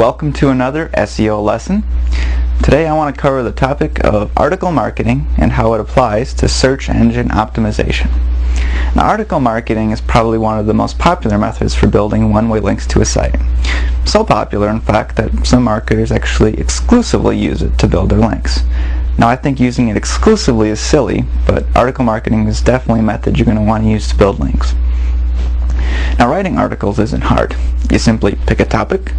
Welcome to another SEO lesson. Today I want to cover the topic of article marketing and how it applies to search engine optimization. Now, article marketing is probably one of the most popular methods for building one-way links to a site. So popular, in fact, that some marketers actually exclusively use it to build their links. Now, I think using it exclusively is silly, but article marketing is definitely a method you're going to want to use to build links. Now, writing articles isn't hard. You simply pick a topic,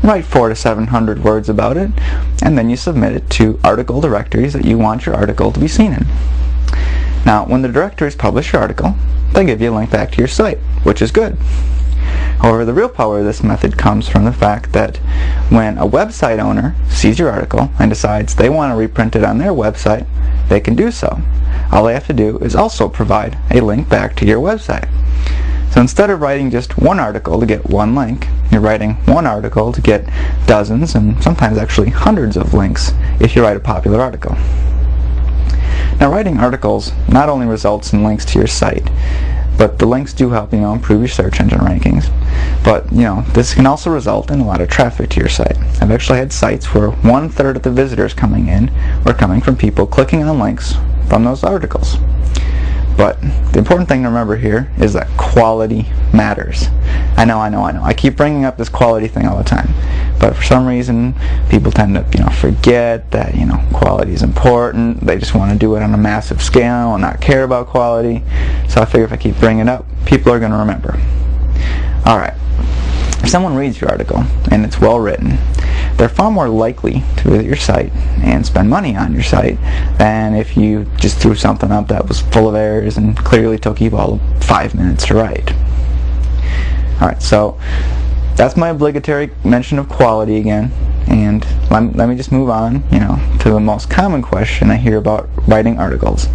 write 400 to 700 words about it, and then you submit it to article directories that you want your article to be seen in. Now, when the directories publish your article, they give you a link back to your site, which is good. However, the real power of this method comes from the fact that when a website owner sees your article and decides they want to reprint it on their website, they can do so. All they have to do is also provide a link back to your website. So instead of writing just one article to get one link, you're writing one article to get dozens and sometimes actually hundreds of links if you write a popular article. Now, writing articles not only results in links to your site, but the links do help, improve your search engine rankings. But, this can also result in a lot of traffic to your site. I've actually had sites where 1/3 of the visitors coming in were coming from people clicking on links from those articles. But the important thing to remember here is that quality matters. I know. I keep bringing up this quality thing all the time. But for some reason, people tend to, forget that, quality is important. They just want to do it on a massive scale and not care about quality. So I figure if I keep bringing it up, people are going to remember. Alright. If someone reads your article and it's well written, they're far more likely to visit your site and spend money on your site than if you just threw something up that was full of errors and clearly took you all 5 minutes to write. Alright, so that's my obligatory mention of quality again, and let me just move on, to the most common question I hear about writing articles,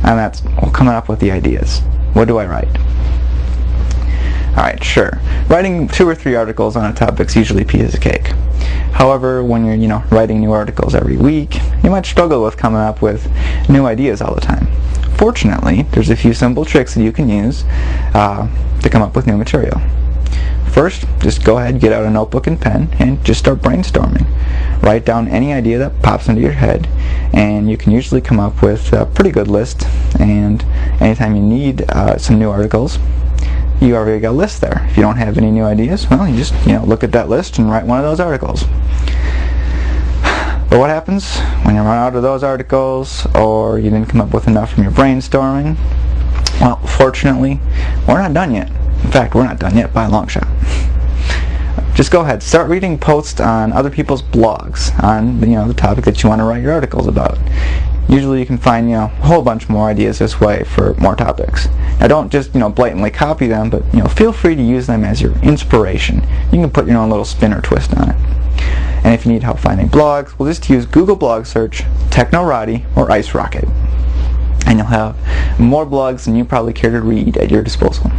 and that's coming up with the ideas. What do I write? Alright, sure. Writing 2 or 3 articles on a topic is usually a piece of cake. However, when you're, writing new articles every week, you might struggle with coming up with new ideas all the time. Fortunately, there's a few simple tricks that you can use to come up with new material. First, just go ahead, get out a notebook and pen, and just start brainstorming. Write down any idea that pops into your head, and you can usually come up with a pretty good list. And anytime you need some new articles, you already got a list there. If you don't have any new ideas, well, you just look at that list and write one of those articles. But what happens when you run out of those articles, or you didn't come up with enough from your brainstorming? Well, fortunately, we're not done yet. In fact, we're not done yet by a long shot. Just go ahead, start reading posts on other people's blogs on the topic that you want to write your articles about. Usually you can find a whole bunch more ideas this way for more topics. Now, don't just blatantly copy them, but feel free to use them as your inspiration. You can put your own little spin or twist on it. And if you need help finding blogs, we'll just use Google blog search, Technorati, or Ice Rocket, and you'll have more blogs than you probably care to read at your disposal.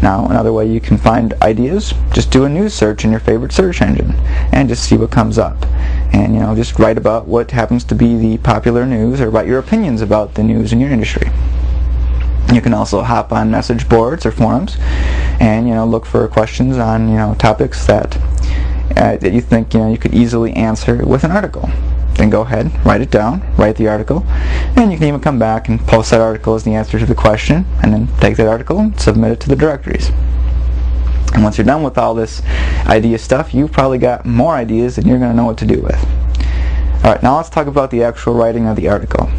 Now, another way you can find ideas, just do a news search in your favorite search engine and just see what comes up. And just write about what happens to be the popular news, or write your opinions about the news in your industry. You can also hop on message boards or forums and look for questions on topics that you think you could easily answer with an article. Then go ahead, write it down, write the article, and you can even come back and post that article as the answer to the question, and then take that article and submit it to the directories. And once you're done with all this idea stuff, you've probably got more ideas than you're going to know what to do with. Alright, now let's talk about the actual writing of the article.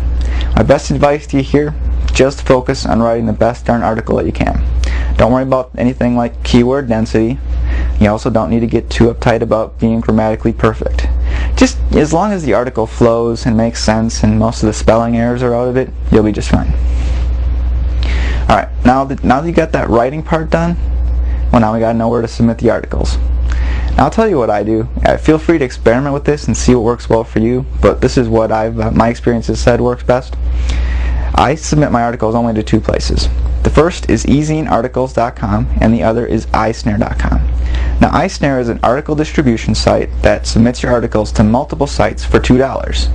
My best advice to you here, just focus on writing the best darn article that you can. Don't worry about anything like keyword density. You also don't need to get too uptight about being grammatically perfect. Just as long as the article flows and makes sense and most of the spelling errors are out of it, you'll be just fine. Alright, now that you got that writing part done, well, now we got to know where to submit the articles. Now, I'll tell you what I do. Feel free to experiment with this and see what works well for you, but this is what my experience has said works best. I submit my articles only to 2 places. The first is ezinearticles.com and the other is iSnare.com. Now, iSnare is an article distribution site that submits your articles to multiple sites for $2.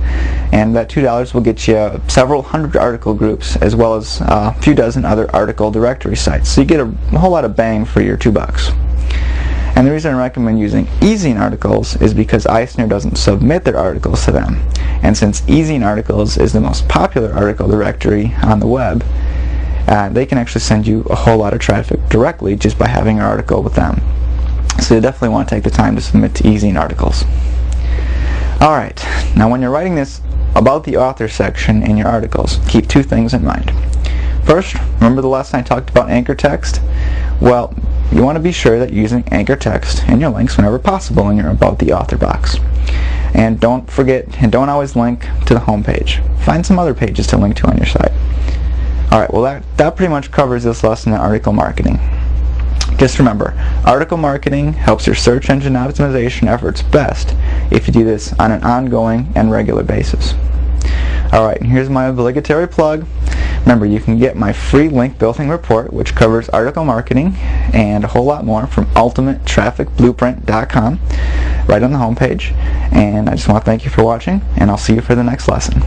And that $2 will get you several hundred article groups as well as a few dozen other article directory sites. So you get a whole lot of bang for your $2. And the reason I recommend using ezine articles is because iSnare doesn't submit their articles to them. And since ezine articles is the most popular article directory on the web, they can actually send you a whole lot of traffic directly just by having an article with them. So you definitely want to take the time to submit to ezine articles. Alright, now when you're writing this about the author section in your articles, keep two things in mind. First, remember the lesson I talked about anchor text? Well, you want to be sure that you're using anchor text in your links whenever possible in your About the Author box. And don't forget, and don't always link to the home page. Find some other pages to link to on your site. Alright, well that pretty much covers this lesson in article marketing. Just remember, article marketing helps your search engine optimization efforts best if you do this on an ongoing and regular basis. Alright, and here's my obligatory plug. Remember, you can get my free link building report, which covers article marketing and a whole lot more, from ultimatetrafficblueprint.com, right on the home page. And I just want to thank you for watching, and I'll see you for the next lesson.